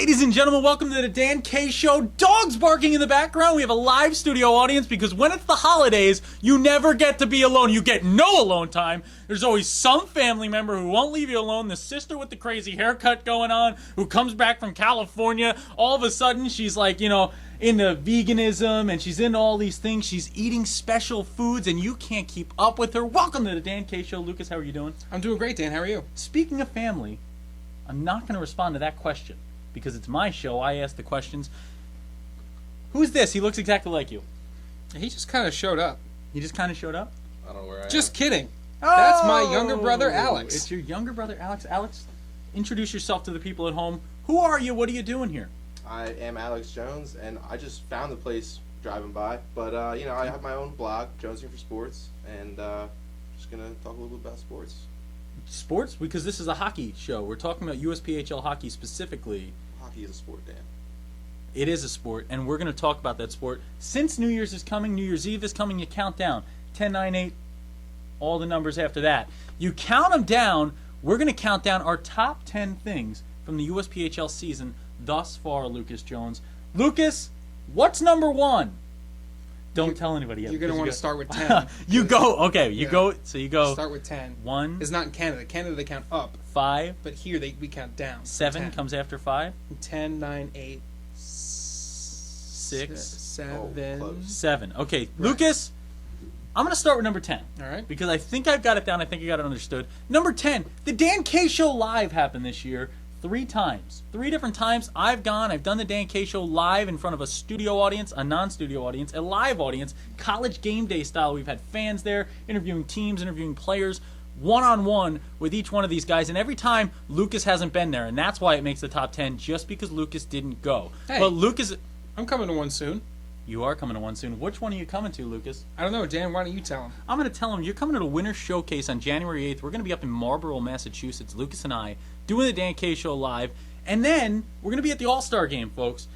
Ladies and gentlemen, welcome to the Dan K Show. Dogs barking in the background. We have a live studio audience because when it's the holidays, you never get to be alone. You get no alone time. There's always some family member who won't leave you alone. The sister with the crazy haircut going on who comes back from California. All of a sudden, she's like, into veganism and she's into all these things. She's eating special foods and you can't keep up with her. Welcome to the Dan K Show. Lucas, how are you doing? I'm doing great, Dan. How are you? Speaking of family, I'm not going to respond to that question because it's my show. I ask the questions. Who's this? He looks exactly like you. He just kind of showed up. He just kind of showed up? I don't know where I am. Just kidding. That's my younger brother, Oh, Alex. It's your younger brother, Alex. Alex, introduce yourself to the people at home. Who are you? What are you doing here? I am Alex Jones, and I just found the place driving by. But, I have my own blog, Jones Here for Sports, and just going to talk a little bit about sports. Sports? Because this is a hockey show. We're talking about USPHL hockey specifically. Hockey is a sport, Dan. It is a sport, and we're going to talk about that sport. Since New Year's is coming, New Year's Eve is coming, you count down. 10, 9, 8, all the numbers after that. You count them down. We're going to count down our top 10 things from the USPHL season thus far, Lucas Jones. Lucas, what's number one? Don't tell anybody yet. You're going to want to start with 10. You go. Okay, you go. So you go. Start with 10. 1. It's not in Canada. Canada, they count up. 5. But here, we count down. 7 10. comes after 5. 10, 9, 8, 6. 7. close. 7. Okay, Right. Lucas, I'm going to start with number 10. All right. Because I think I've got it down. I think I got it understood. Number 10, the Dan K Show Live happened this year 3 times. 3 different times I've done the Dan K Show live in front of a studio audience, a non-studio audience, a live audience, college game day style. We've had fans there, interviewing teams, interviewing players, one-on-one with each one of these guys. And every time, Lucas hasn't been there. And that's why it makes the top 10, just because Lucas didn't go. Hey. But Lucas... I'm coming to one soon. You are coming to one soon. Which one are you coming to, Lucas? I don't know, Dan. Why don't you tell him? I'm going to tell him you're coming to the Winter Showcase on January 8th. We're going to be up in Marlborough, Massachusetts, Lucas and I, doing the Dan K Show live. And then we're going to be at the All Star Game, folks,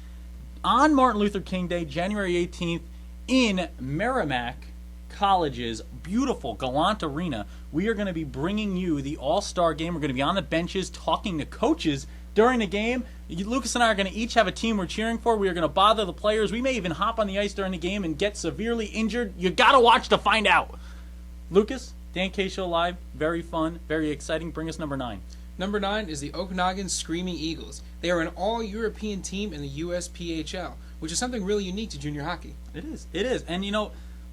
on Martin Luther King Day, January 18th, in Merrimack College's beautiful Gallant Arena. We are going to be bringing you the All Star Game. We're going to be on the benches talking to coaches during the game. Lucas and I are going to each have a team we're cheering for. We are going to bother the players. We may even hop on the ice during the game and get severely injured. You got to watch to find out. Lucas, Dan K Show Live, very fun, very exciting. Bring us number 9. Number 9 is the Okanagan Screaming Eagles. They are an all-European team in the USPHL, which is something really unique to junior hockey. It is. It is. And,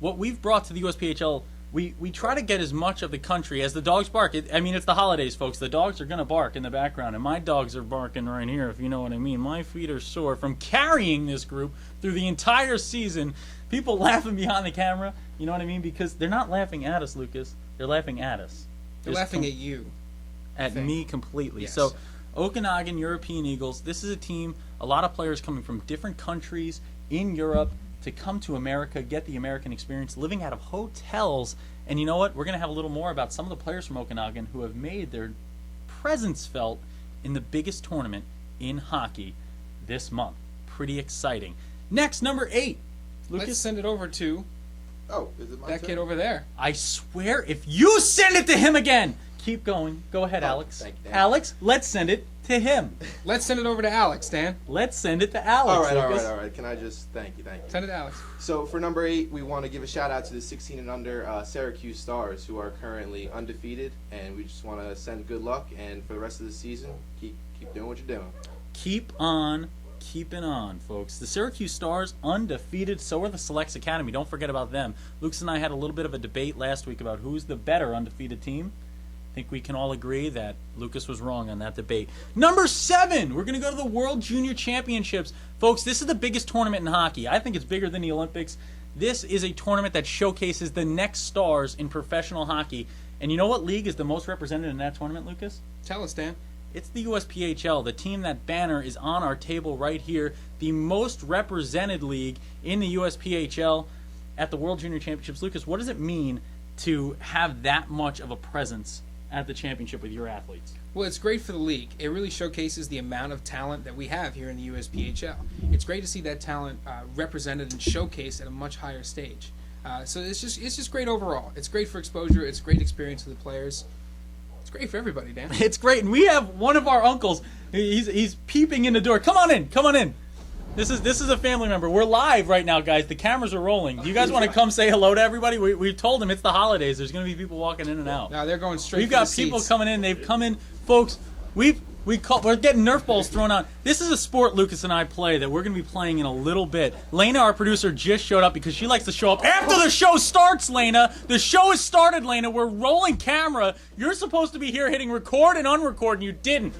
what we've brought to the USPHL, we try to get as much of the country as the dogs bark. It's the holidays, folks. The dogs are going to bark in the background, and my dogs are barking right here, if you know what I mean. My feet are sore from carrying this group through the entire season. People laughing behind the camera, you know what I mean? Because they're not laughing at us, Lucas. They're laughing at us. They're laughing at you. At me completely. Yes. So, Okanagan European Eagles, this is a team, a lot of players coming from different countries in Europe to come to America, get the American experience, living out of hotels. And you know what? We're going to have a little more about some of the players from Okanagan who have made their presence felt in the biggest tournament in hockey this month. Pretty exciting. Next, number 8. Lucas, Let's send it over to Oh, is it my that turn? kid over there. I swear, if you send it to him again, keep going. Go ahead, Alex. thank you, Dan. Alex, let's send it to him. Let's send it over to Alex, Dan. Let's send it to Alex. All Lucas. right. Can I just thank you? Send it to Alex. So for number 8, we want to give a shout out to the 16 and under Syracuse Stars, who are currently undefeated, and we just want to send good luck. And for the rest of the season, keep doing what you're doing. Keep on keeping on, folks. The Syracuse Stars, undefeated. So are the Selects Academy. Don't forget about them. Lucas and I had a little bit of a debate last week about who's the better undefeated team. I think we can all agree that Lucas was wrong on that debate. Number 7, we're going to go to the World Junior Championships. Folks, this is the biggest tournament in hockey. I think it's bigger than the Olympics. This is a tournament that showcases the next stars in professional hockey. And you know what league is the most represented in that tournament, Lucas? Tell us, Dan. It's the USPHL, the team. That banner is on our table right here. The most represented league in the USPHL at the World Junior Championships. Lucas, what does it mean to have that much of a presence at the championship with your athletes? Well, it's great for the league. It really showcases the amount of talent that we have here in the USPHL. It's great to see that talent represented and showcased at a much higher stage. So it's just great overall. It's great for exposure. It's a great experience for the players. It's great for everybody, Dan. It's great, and we have one of our uncles. He's peeping in the door. Come on in. Come on in. This is a family member. We're live right now, guys. The cameras are rolling. Do you guys want to come say hello to everybody? We told them it's the holidays. There's going to be people walking in and out. No, they're going straight. We've got people coming in. They've come in, folks. We're getting Nerf balls thrown out. This is a sport Lucas and I play that we're going to be playing in a little bit. Lena, our producer, just showed up because she likes to show up after the show starts, Lena. The show has started, Lena. We're rolling camera. You're supposed to be here hitting record and unrecord, and you didn't.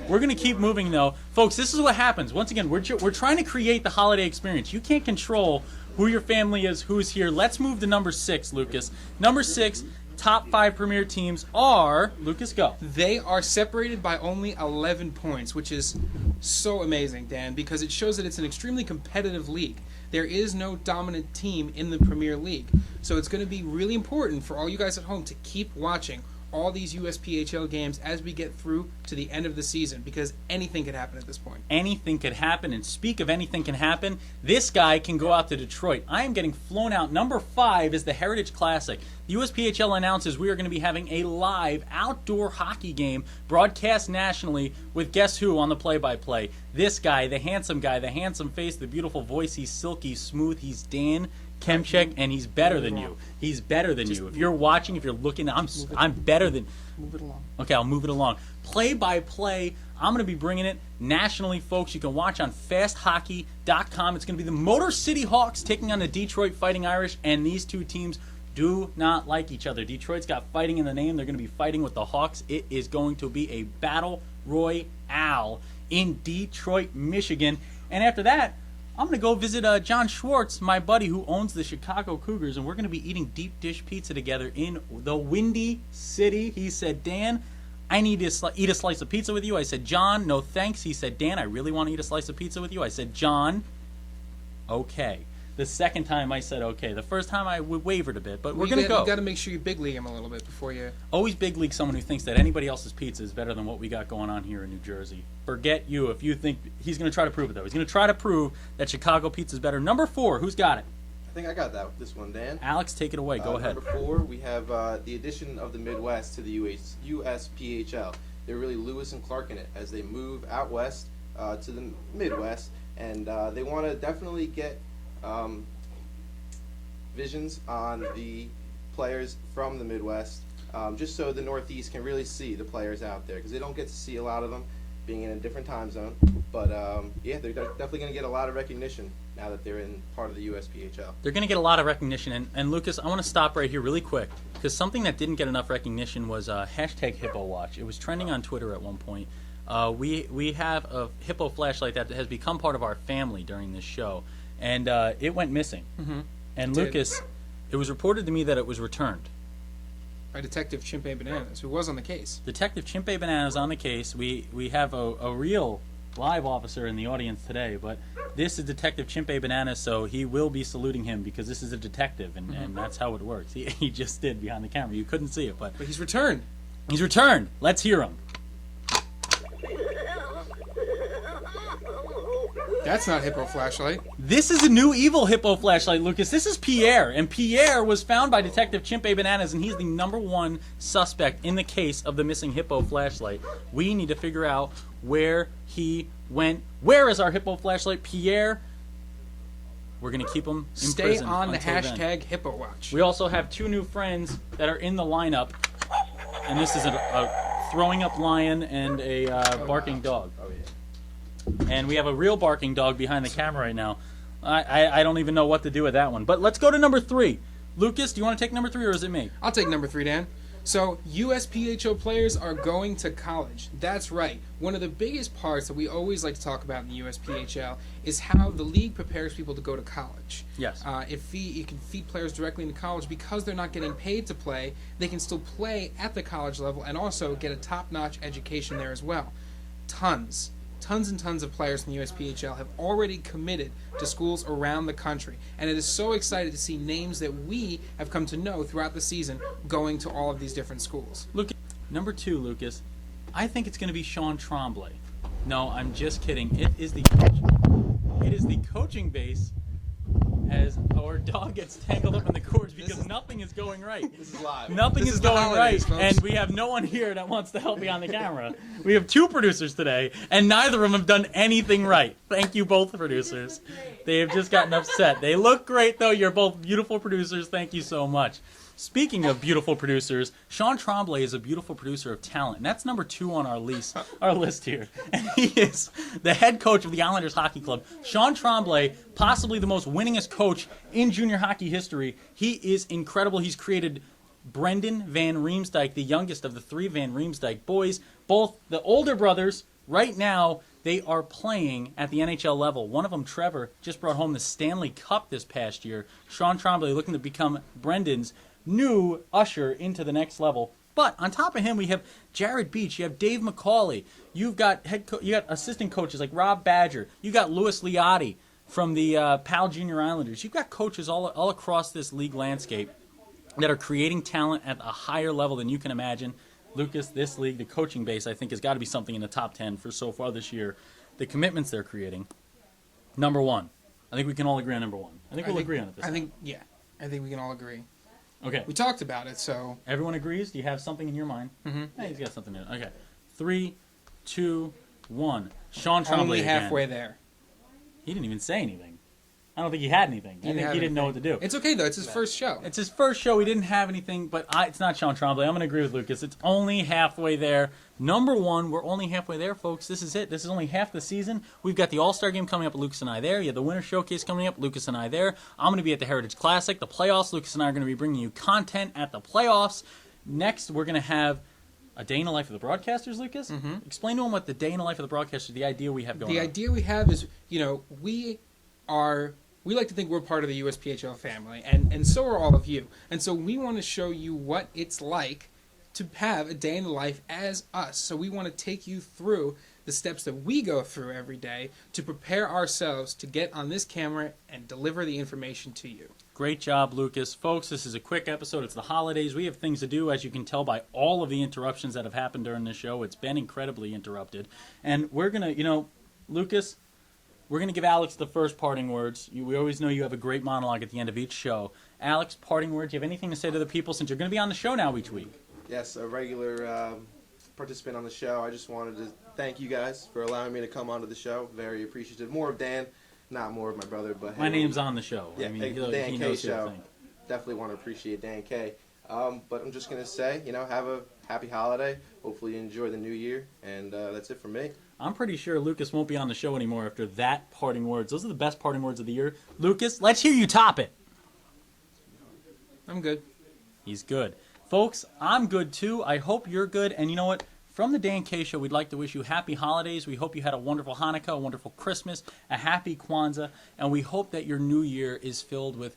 We're going to keep moving, though. Folks, this is what happens. Once again, we're trying to create the holiday experience. You can't control who your family is, who's here. Let's move to number 6, Lucas. Number 6, top 5 premier teams are... Lucas, go. They are separated by only 11 points, which is so amazing, Dan, because it shows that it's an extremely competitive league. There is no dominant team in the Premier League. So it's going to be really important for all you guys at home to keep watching all these USPHL games as we get through to the end of the season, because anything could happen at this point. Anything could happen, and speak of anything can happen, this guy can go out to Detroit. I am getting flown out. Number 5 is the Heritage Classic. The USPHL announces we are going to be having a live outdoor hockey game broadcast nationally with guess who on the play-by-play. This guy, the handsome face, the beautiful voice, he's silky smooth, he's Dan Kemchek, and he's better than you. He's better than you. If you're watching, if you're looking, I'm better than... Move it along. Okay, I'll move it along. Play-by-play, I'm going to be bringing it nationally, folks. You can watch on fasthockey.com. It's going to be the Motor City Hawks taking on the Detroit Fighting Irish, and these two teams do not like each other. Detroit's got fighting in the name. They're going to be fighting with the Hawks. It is going to be a battle royale in Detroit, Michigan. And after that, I'm going to go visit John Schwartz, my buddy who owns the Chicago Cougars, and we're going to be eating deep dish pizza together in the Windy City. He said, Dan, I need to eat a slice of pizza with you. I said, John, no thanks. He said, Dan, I really want to eat a slice of pizza with you. I said, John, okay. The second time I said okay. The first time I wavered a bit, but we're going to go. You got to make sure you big league him a little bit before you... Always big league someone who thinks that anybody else's pizza is better than what we got going on here in New Jersey. Forget you if you think... He's going to try to prove it, though. He's going to try to prove that Chicago pizza is better. Number 4, who's got it? I think I got this one, Dan. Alex, take it away. Go ahead. Number 4, we have the addition of the Midwest to the USPHL. They're really Lewis and Clark in it as they move out west to the Midwest, and they want to definitely get... visions on the players from the Midwest, just so the Northeast can really see the players out there, because they don't get to see a lot of them being in a different time zone. But yeah, they're definitely going to get a lot of recognition now that they're in part of the USPHL. They're going to get a lot of recognition. And Lucas, I want to stop right here really quick, because something that didn't get enough recognition was hashtag Hippo Watch. It was trending on Twitter at one point. We have a Hippo flashlight that has become part of our family during this show, and it went missing. Mm-hmm. And Lucas, it was reported to me that it was returned. By Detective Chimpe Bananas, who was on the case. Detective Chimpe Bananas on the case. We have a real live officer in the audience today, but this is Detective Chimpe Bananas, so he will be saluting him because this is a detective, and that's how it works. He just did behind the camera. You couldn't see it, but he's returned. He's returned. Let's hear him. That's not Hippo flashlight. This is a new evil Hippo flashlight, Lucas. This is Pierre, and Pierre was found by Detective Chimpe Bananas, and he's the #1 suspect in the case of the missing Hippo flashlight. We need to figure out where he went. Where is our Hippo flashlight, Pierre? We're going to keep him in prison. Stay on the hashtag then. Hippo Watch. We also have 2 new friends that are in the lineup, and this is a throwing up lion and a barking dog. Oh, yeah. And we have a real barking dog behind the camera right now. I don't even know what to do with that one. But let's go to number 3. Lucas, do you want to take number 3 or is it me? I'll take number 3, Dan. So, USPHL players are going to college. That's right. One of the biggest parts that we always like to talk about in the USPHL is how the league prepares people to go to college. Yes. You can feed players directly into college because they're not getting paid to play. They can still play at the college level and also get a top-notch education there as well. Tons and tons of players in the USPHL have already committed to schools around the country, and it is so exciting to see names that we have come to know throughout the season going to all of these different schools. Look, number 2, Lucas. I think it's going to be Sean Tremblay. No, I'm just kidding. It is the coaching base as our dog gets tangled up in the cords because nothing is going right. This is live. Nothing This is is the going holidays, right, folks. and we have no one here that wants to help me on the camera. We have 2 producers today, and neither of them have done anything right. Thank you, both producers. They have just gotten upset. They look great, though. You're both beautiful producers. Thank you so much. Speaking of beautiful producers, Sean Tremblay is a beautiful producer of talent, and that's number 2 on our list here. And he is the head coach of the Islanders Hockey Club. Sean Tremblay, possibly the most winningest coach in junior hockey history. He is incredible. He's created Brendan Van Riemsdyk, the youngest of the 3 Van Riemsdyk boys. Both the older brothers, right now, they are playing at the NHL level. One of them, Trevor, just brought home the Stanley Cup this past year. Sean Tremblay looking to become Brendan's new usher into the next level. But on top of him, we have Jared Beach. You have Dave McCauley. You've got you got assistant coaches like Rob Badger. You got Louis Liotti from the Pal Junior Islanders. You've got coaches all across this league landscape that are creating talent at a higher level than you can imagine. Lucas, this league, the coaching base, I think, has got to be something in the top 10 for so far this year. The commitments they're creating. Number 1. I think we can all agree on number 1. I think we'll agree on it this time. I think we can all agree. Okay. We talked about it, so... Everyone agrees? Do you have something in your mind? Mm-hmm. Hey, he's got something in it. Okay. 3, 2, 1. Sean Tremblay Only again. halfway there. He didn't even say anything. I don't think he had anything. I think he didn't know what to do. It's okay, though. It's his first show. It's his first show. He didn't have anything, but it's not Sean Tremblay. I'm going to agree with Lucas. It's only halfway there. Number 1, we're only halfway there, folks. This is it. This is only half the season. We've got the All-Star game coming up, Lucas and I there. You have the Winter Showcase coming up, Lucas and I there. I'm going to be at the Heritage Classic, the playoffs. Lucas and I are going to be bringing you content at the playoffs. Next, we're going to have a day in the life of the broadcasters, Lucas. Mm-hmm. Explain to them what the day in the life of the broadcasters, the idea we have going on. The idea we have is, we like to think we're part of the USPHL family, and so are all of you. And so we want to show you what it's like to have a day in the life as us. So we want to take you through the steps that we go through every day to prepare ourselves to get on this camera and deliver the information to you. Great job, Lucas. Folks, this is a quick episode. It's the holidays. We have things to do, as you can tell by all of the interruptions that have happened during this show. It's been incredibly interrupted. And we're going to, Lucas... We're going to give Alex the first parting words. We always know you have a great monologue at the end of each show. Alex, parting words. Do you have anything to say to the people since you're going to be on the show now each week? Yes, a regular participant on the show. I just wanted to thank you guys for allowing me to come onto the show. Very appreciative. More of Dan, not more of my brother. But My name's on the show. Yeah, I mean, Dan he K knows who I show. think. Definitely want to appreciate Dan K. But I'm just going to say, have a happy holiday. Hopefully you enjoy the new year. And that's it for me. I'm pretty sure Lucas won't be on the show anymore after that parting words. Those are the best parting words of the year. Lucas, let's hear you top it. I'm good. He's good. Folks, I'm good too. I hope you're good. And you know what? From the Dan K Show, we'd like to wish you happy holidays. We hope you had a wonderful Hanukkah, a wonderful Christmas, a happy Kwanzaa. And we hope that your new year is filled with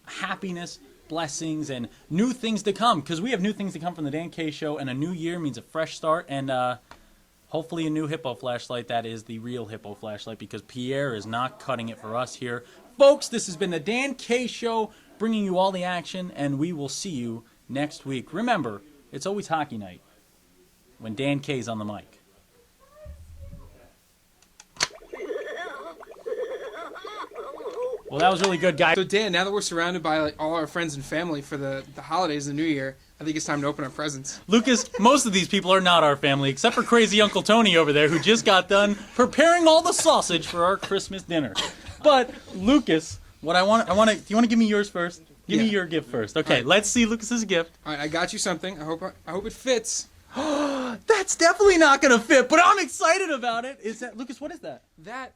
happiness, blessings, and new things to come. Because we have new things to come from the Dan K Show. And a new year means a fresh start. And, hopefully a new hippo flashlight that is the real hippo flashlight because Pierre is not cutting it for us here. Folks, this has been the Dan K Show bringing you all the action, and we will see you next week. Remember, it's always hockey night when Dan K's on the mic. Well, that was really good, guys. So Dan, now that we're surrounded by all our friends and family for the holidays and the New Year, I think it's time to open our presents. Lucas, most of these people are not our family, except for crazy Uncle Tony over there, who just got done preparing all the sausage for our Christmas dinner. But Lucas, what do you want to give me yours first? Give me your gift first. Okay, right. Let's see Lucas's gift. All right, I got you something. I hope it fits. That's definitely not gonna fit, but I'm excited about it. Is that Lucas? What is that? That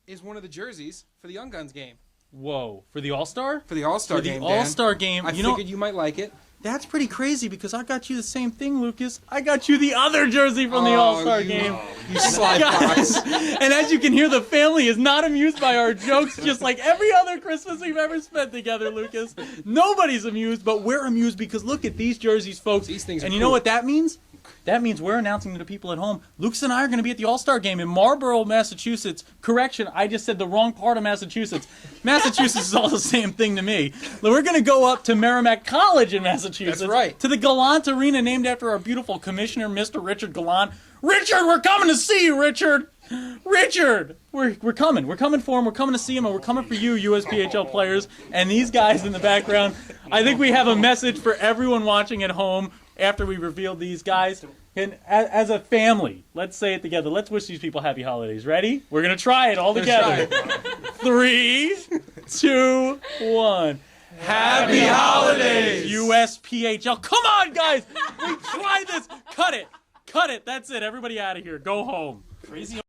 is one of the jerseys for the Young Guns game. Whoa, for the All-Star? For the All-Star game, For the All-Star game. I figured you might like it. That's pretty crazy because I got you the same thing, Lucas. I got you the other jersey from the All-Star game. You sly fox. And as you can hear, the family is not amused by our jokes, just like every other Christmas we've ever spent together, Lucas. Nobody's amused, but we're amused because look at these jerseys, folks. These things are and you cool. know what that means? That means we're announcing to the people at home, Lucas and I are going to be at the All-Star game in Marlborough, Massachusetts. Correction, I just said the wrong part of Massachusetts. Massachusetts is all the same thing to me. We're going to go up to Merrimack College in Massachusetts. That's right. To the Gallant Arena named after our beautiful commissioner, Mr. Richard Gallant. Richard, we're coming to see you, Richard! Richard, we're coming. We're coming for him. We're coming to see him, and we're coming for you, USPHL players, and these guys in the background. I think we have a message for everyone watching at home after we reveal these guys. And as a family, let's say it together. Let's wish these people happy holidays. Ready? We're going to try it all together. 3, 2, 1. Happy holidays, USPHL. Come on, guys. We tried this. Cut it. Cut it. That's it. Everybody out of here. Go home. Crazy.